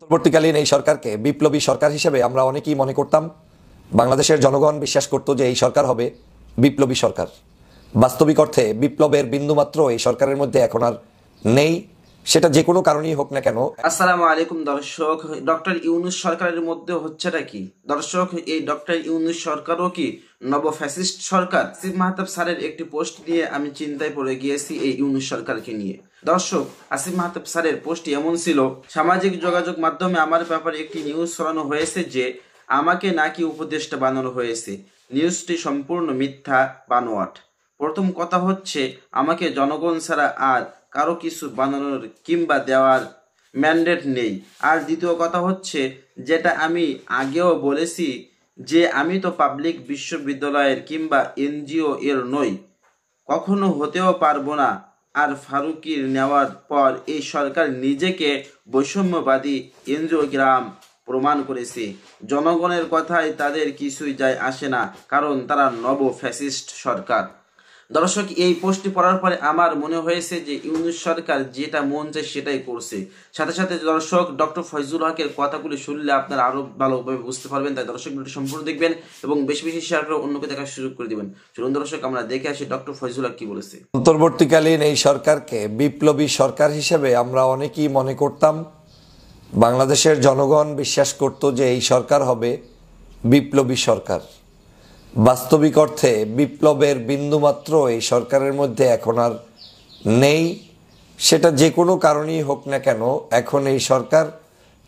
অন্তর্বর্তীকালীন এই সরকারকে বিপ্লবী সরকার হিসেবে আমরা অনেকেই মনে করতাম। বাংলাদেশের জনগণ বিশ্বাস করত যে এই সরকার হবে বিপ্লবী সরকার। বাস্তবিক অর্থে বিপ্লবের বিন্দুমাত্র এই সরকারের মধ্যে এখন আর নেই, সেটা যে কোনো কারণেই হোক না কেন। আসসালামু আলাইকুম দর্শক, ডক্টর ইউনূস সরকারের মধ্যে হচ্ছেটা কি দর্শক? এই ডক্টর ইউনূস সরকারও কি নব ফ্যাসিস্ট সরকার? আসিফ মাহতাব স্যারের একটি পোস্ট নিয়ে আমি চিন্তায় পড়ে গিয়েছি এই ইউনূস সরকারকে নিয়ে। দর্শক, আসিফ মাহতাব স্যারের পোস্টটি এমন ছিল, সামাজিক যোগাযোগ মাধ্যমে আমার ব্যাপারে একটি নিউজ ছড়ানো হয়েছে যে আমাকে নাকি উপদেষ্টা বানানো হয়েছে। নিউজটি সম্পূর্ণ মিথ্যা, বানোয়াট। প্রথম কথা হচ্ছে, আমাকে জনগণ ছাড়া আর কারো কিছু বানানোর কিংবা দেওয়ার ম্যান্ডেট নেই। আর দ্বিতীয় কথা হচ্ছে, যেটা আমি আগেও বলেছি, যে আমি তো পাবলিক বিশ্ববিদ্যালয়ের কিংবা এনজিও এর নই, কখনো হতেও পারবো না। আর ফারুকির নেওয়ার পর এই সরকার নিজেকে বৈষম্যবাদী এনজিওগ্রাম প্রমাণ করেছে। জনগণের কথায় তাদের কিছুই যায় আসে না, কারণ তারা নব ফ্যাসিস্ট সরকার। দর্শক, এই পোস্টটি পড়ার পরে আমার মনে হয়েছে যে ইউনূস সরকার যেটা মন চায় সেটাই করছে। সাথে সাথে দর্শক, ডক্টর ফয়জুল হকের কথাগুলি শুনলে আপনারা আরো ভালোভাবে বুঝতে পারবেন। তাই দর্শক, ভিডিওটি সম্পূর্ণ দেখবেন এবং বেশি বেশি শেয়ার করে অন্যকে দেখার সুযোগ করে দিবেন। চলুন দর্শক, আমরা দেখে আসি ডক্টর ফয়জুল হক কি বলেছে। অন্তর্বর্তীকালীন এই সরকারকে বিপ্লবী সরকার হিসেবে আমরা অনেকেই মনে করতাম। বাংলাদেশের জনগণ বিশ্বাস করত যে এই সরকার হবে বিপ্লবী সরকার। বাস্তবিক অর্থে বিপ্লবের বিন্দুমাত্র এই সরকারের মধ্যে এখন আর নেই, সেটা যে কোনো কারণেই হোক না কেন। এখন এই সরকার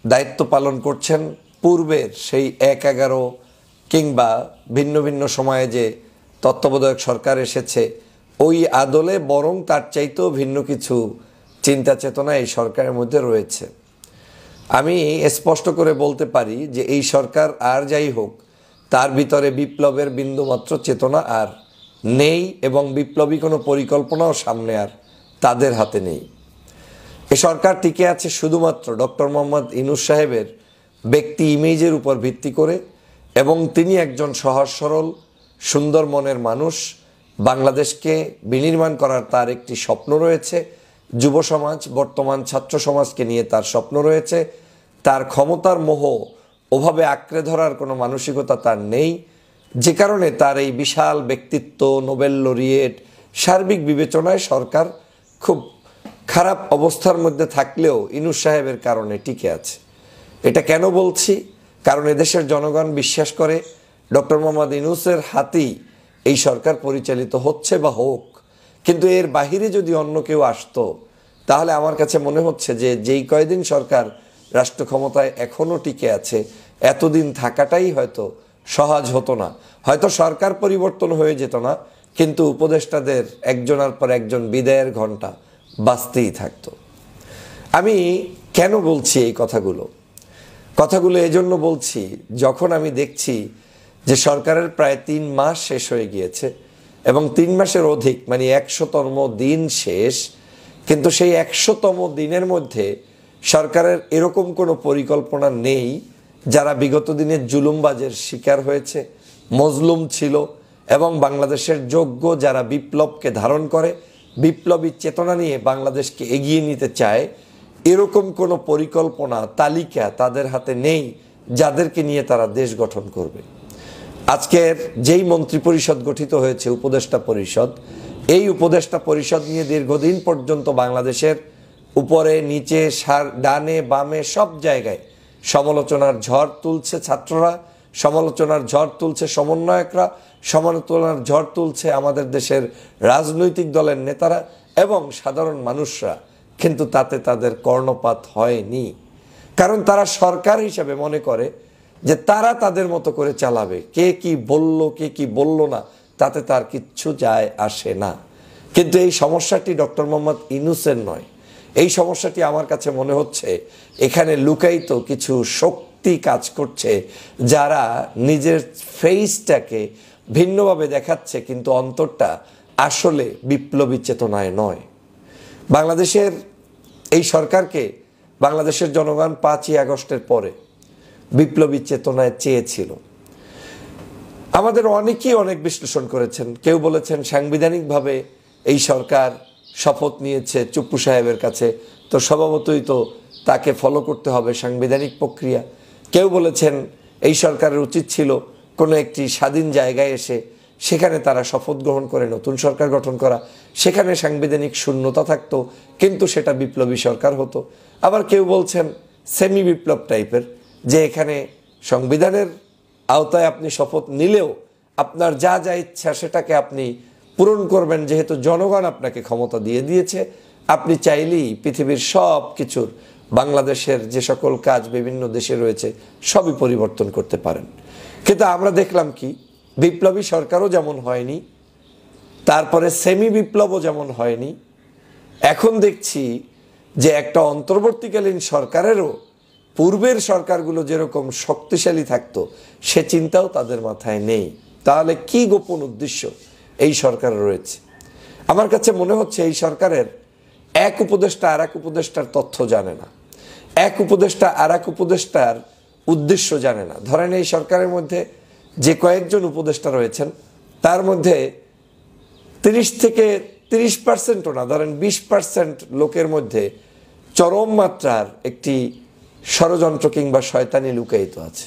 দায়িত্ব পালন করছেন পূর্বের সেই ১-১১ কিংবা ভিন্ন ভিন্ন সময়ে যে তত্ত্বাবধায়ক সরকার এসেছে ওই আদলে, বরং তার চাইতেও ভিন্ন কিছু চিন্তা চেতনা এই সরকারের মধ্যে রয়েছে। আমি স্পষ্ট করে বলতে পারি যে এই সরকার আর যাই হোক, তার ভিতরে বিপ্লবের বিন্দুমাত্র চেতনা আর নেই এবং বিপ্লবী কোনো পরিকল্পনাও সামনে আর তাদের হাতে নেই। এ সরকার টিকে আছে শুধুমাত্র ডক্টর মোহাম্মদ ইউনূস সাহেবের ব্যক্তি ইমেজের উপর ভিত্তি করে, এবং তিনি একজন সহজ সরল সুন্দর মনের মানুষ। বাংলাদেশকে বিনির্মাণ করার তার একটি স্বপ্ন রয়েছে। যুব সমাজ, বর্তমান ছাত্র সমাজকে নিয়ে তার স্বপ্ন রয়েছে। তার ক্ষমতার মোহ ওভাবে আঁকড়ে ধরার কোনো মানসিকতা তার নেই, যে কারণে তার এই বিশাল ব্যক্তিত্ব, নোবেল লরিয়েট, সার্বিক বিবেচনায় সরকার খুব খারাপ অবস্থার মধ্যে থাকলেও ইউনূস সাহেবের কারণে টিকে আছে। এটা কেন বলছি? কারণ এদেশের জনগণ বিশ্বাস করে ডক্টর মোহাম্মদ ইউনূসের হাতেই এই সরকার পরিচালিত হচ্ছে বা হোক। কিন্তু এর বাহিরে যদি অন্য কেউ আসতো, তাহলে আমার কাছে মনে হচ্ছে যে যেই কয়দিন সরকার রাষ্ট্র ক্ষমতায় এখনও টিকে আছে, এতদিন থাকাটাই হয়তো সহজ হতো না। হয়তো সরকার পরিবর্তন হয়ে যেত না, কিন্তু উপদেষ্টাদের একজনের পর একজন বিদায়ের ঘণ্টা বাজতেই থাকতো। আমি কেন বলছি এই কথাগুলো এজন্য বলছি, যখন আমি দেখছি যে সরকারের প্রায় ৩ মাস শেষ হয়ে গিয়েছে এবং ৩ মাসের অধিক, মানে ১০০তম দিন শেষ, কিন্তু সেই ১০০তম দিনের মধ্যে সরকারের এরকম কোনো পরিকল্পনা নেই। যারা বিগত দিনের জুলুমবাজের শিকার হয়েছে, মজলুম ছিল, এবং বাংলাদেশের যোগ্য যারা বিপ্লবকে ধারণ করে, বিপ্লবী চেতনা নিয়ে বাংলাদেশকে এগিয়ে নিতে চায়, এরকম কোনো পরিকল্পনা তালিকা তাদের হাতে নেই যাদেরকে নিয়ে তারা দেশ গঠন করবে। আজকের যেই মন্ত্রী পরিষদ গঠিত হয়েছে, উপদেষ্টা পরিষদ, এই উপদেষ্টা পরিষদ নিয়ে দীর্ঘদিন পর্যন্ত বাংলাদেশের উপরে নিচে ডানে বামে সব জায়গায় সমালোচনার ঝড় তুলছে ছাত্ররা, সমালোচনার ঝড় তুলছে সমন্বয়করা, সমালোচনার ঝড় তুলছে আমাদের দেশের রাজনৈতিক দলের নেতারা এবং সাধারণ মানুষরা। কিন্তু তাতে তাদের কর্ণপাত হয়নি, কারণ তারা সরকার হিসেবে মনে করে যে তারা তাদের মতো করে চালাবে। কে কি বলল, কে কি বলল না, তাতে তার কিচ্ছু যায় আসে না। কিন্তু এই সমস্যাটি ডক্টর মোহাম্মদ ইউনূসের নয়। এই সমস্যাটি আমার কাছে মনে হচ্ছে এখানে লুকায়িত কিছু শক্তি কাজ করছে, যারা নিজের ফেসটাকে ভিন্নভাবে দেখাচ্ছে, কিন্তু অন্তরটা আসলে বিপ্লবী চেতনায় নয়। বাংলাদেশের এই সরকারকে বাংলাদেশের জনগণ ৫ই আগস্টের পরে বিপ্লবী চেতনায় চেয়েছিল। আমাদের অনেকেই অনেক বিশ্লেষণ করেছেন। কেউ বলেছেন সাংবিধানিকভাবে এই সরকার শপথ নিয়েছে চুপ্পু সাহেবের কাছে, তো স্বভাবতই তো তাকে ফলো করতে হবে সাংবিধানিক প্রক্রিয়া। কেউ বলেছেন এই সরকারের উচিত ছিল কোনো একটি স্বাধীন জায়গায় এসে সেখানে তারা শপথ গ্রহণ করে নতুন সরকার গঠন করা, সেখানে সাংবিধানিক শূন্যতা থাকতো কিন্তু সেটা বিপ্লবী সরকার হতো। আবার কেউ বলছেন সেমি বিপ্লব টাইপের, যে এখানে সংবিধানের আওতায় আপনি শপথ নিলেও আপনার যা যা ইচ্ছা সেটাকে আপনি পূরণ করবেন, যেহেতু জনগণ আপনাকে ক্ষমতা দিয়ে দিয়েছে, আপনি চাইলেই পৃথিবীর সব কিছুর, বাংলাদেশের যে সকল কাজ বিভিন্ন দেশে রয়েছে সবই পরিবর্তন করতে পারেন। কিন্তু আমরা দেখলাম কি, বিপ্লবী সরকারও যেমন হয়নি, তারপরে সেমি বিপ্লবও যেমন হয়নি, এখন দেখছি যে একটা অন্তর্বর্তীকালীন সরকারেরও পূর্বের সরকারগুলো যেরকম শক্তিশালী থাকতো সে চিন্তাও তাদের মাথায় নেই। তাহলে কি গোপন উদ্দেশ্য এই সরকারের রয়েছে? আমার কাছে মনে হচ্ছে এই সরকারের এক উপদেষ্টা আর এক উপদেষ্টার তথ্য জানে না, এক উপদেষ্টা আর এক উপদেষ্টার উদ্দেশ্য জানে না। ধরেন এই সরকারের মধ্যে যে কয়েকজন উপদেষ্টা রয়েছেন তার মধ্যে 30 থেকে 30%ও না, ধরেন 20% লোকের মধ্যে চরম মাত্রার একটি ষড়যন্ত্র কিংবা শয়তানি লুকায়িত আছে,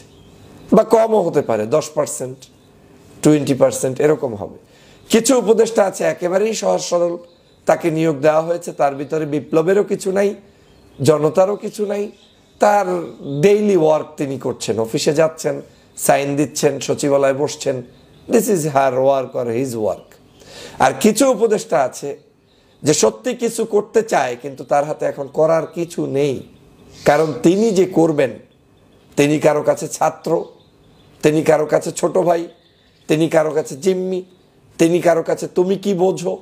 বা কমও হতে পারে, 10%, 20% এরকম হবে। কিছু উপদেষ্টা আছে একেবারেই সহজ সরল, তাকে নিয়োগ দেওয়া হয়েছে, তার ভিতরে বিপ্লবেরও কিছু নাই, জনতারও কিছু নাই, তার ডেইলি ওয়ার্ক তিনি করছেন, অফিসে যাচ্ছেন, সাইন দিচ্ছেন, সচিবালয়ে বসছেন, this is her work or his work. আর কিছু উপদেষ্টা আছে যে সত্যি কিছু করতে চায় কিন্তু তার হাতে এখন করার কিছু নেই, কারণ তিনি যে করবেন তিনি কারো কাছে ছাত্র, তিনি কারো কাছে ছোট ভাই, তিনি কারো কাছে জিম্মি, তিনি কারো কাছে তুমি কি বোঝো,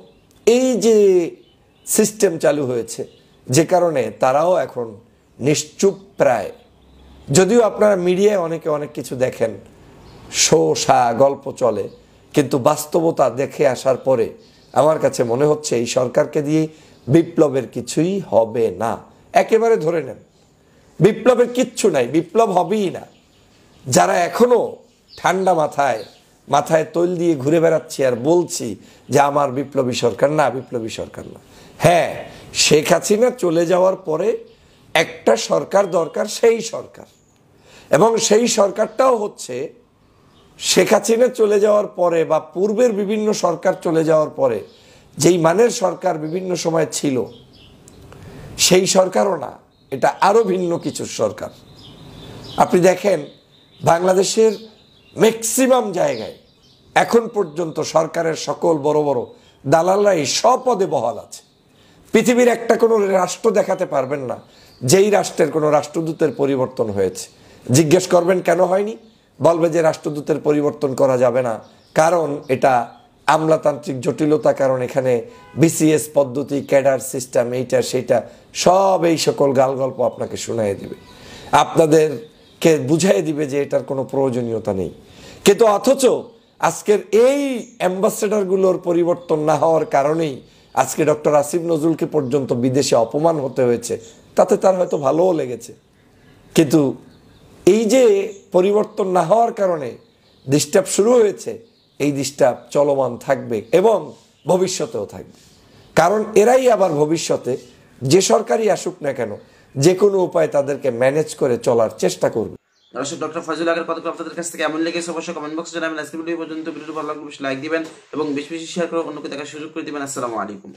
এই যে সিস্টেম চালু হয়েছে, যে কারণে তারাও এখন নিশ্চুপ প্রায়। যদিও আপনারা মিডিয়ায় অনেকে অনেক কিছু দেখেন, শো শা গল্প চলে, কিন্তু বাস্তবতা দেখে আসার পরে আমার কাছে মনে হচ্ছে এই সরকারকে দিয়ে বিপ্লবের কিছুই হবে না। একেবারে ধরে নেন বিপ্লবের কিচ্ছু নাই, বিপ্লব হবেই না। যারা এখনো ঠান্ডা মাথায় তৈল দিয়ে ঘুরে বেড়াচ্ছি আর বলছি যে আমার বিপ্লবী সরকার না, বিপ্লবী সরকার না। হ্যাঁ, শেখ হাসিনা চলে যাওয়ার পরে একটা সরকার দরকার, সেই সরকার, এবং সেই সরকারটাও হচ্ছে শেখ হাসিনা চলে যাওয়ার পরে বা পূর্বের বিভিন্ন সরকার চলে যাওয়ার পরে যেই মানের সরকার বিভিন্ন সময় ছিল সেই সরকারও না, এটা আরো ভিন্ন কিছুর সরকার। আপনি দেখেন বাংলাদেশের ম্যাক্সিমাম জায়গায় এখন পর্যন্ত সরকারের সকল বড় বড় দালালরাই স্বপদে বহাল আছে। পৃথিবীর একটা কোনো রাষ্ট্র দেখাতে পারবেন না যেই রাষ্ট্রের কোনো রাষ্ট্রদূতের পরিবর্তন হয়েছে। জিজ্ঞেস করবেন কেন হয়নি, বলবে যে রাষ্ট্রদূতের পরিবর্তন করা যাবে না, কারণ এটা আমলাতান্ত্রিক জটিলতা, কারণ এখানে বিসিএস পদ্ধতি, ক্যাডার সিস্টেম, এইটা সেইটা, সব এই সকল গাল গল্প আপনাকে শোনায় দিবে, আপনাদেরকে বুঝাই দিবে যে এটার কোনো প্রয়োজনীয়তা নেই। কিন্তু অথচ আজকের এই অ্যাম্বাসেডরগুলোর পরিবর্তন না হওয়ার কারণেই আজকে ডক্টর আসিফ নজরুলকে পর্যন্ত বিদেশে অপমান হতে হয়েছে, তাতে তার হয়তো ভালোও লেগেছে। কিন্তু এই যে পরিবর্তন না হওয়ার কারণে ডিস্টার্ব শুরু হয়েছে, এই ডিস্টার্ব চলমান থাকবে এবং ভবিষ্যতেও থাকবে, কারণ এরাই আবার ভবিষ্যতে যে সরকারই আসুক না কেন যে কোনো উপায়ে তাদেরকে ম্যানেজ করে চলার চেষ্টা করবে। দর্শক, ডক্টর ফয়জুল হকের কথাগুলো আপনাদের কাছ থেকে এমন লেগেছে অবশ্যই কমেন্ট বক্সে জানাবেন। আজকের ভিডিও পর্যন্ত, ভিডিওটি ভালো লাগলে লাইক দিবেন এবং বেশি বেশি শেয়ার করে অন্যকে দেখার সুযোগ করে দিবেন। আসসালামু আলাইকুম।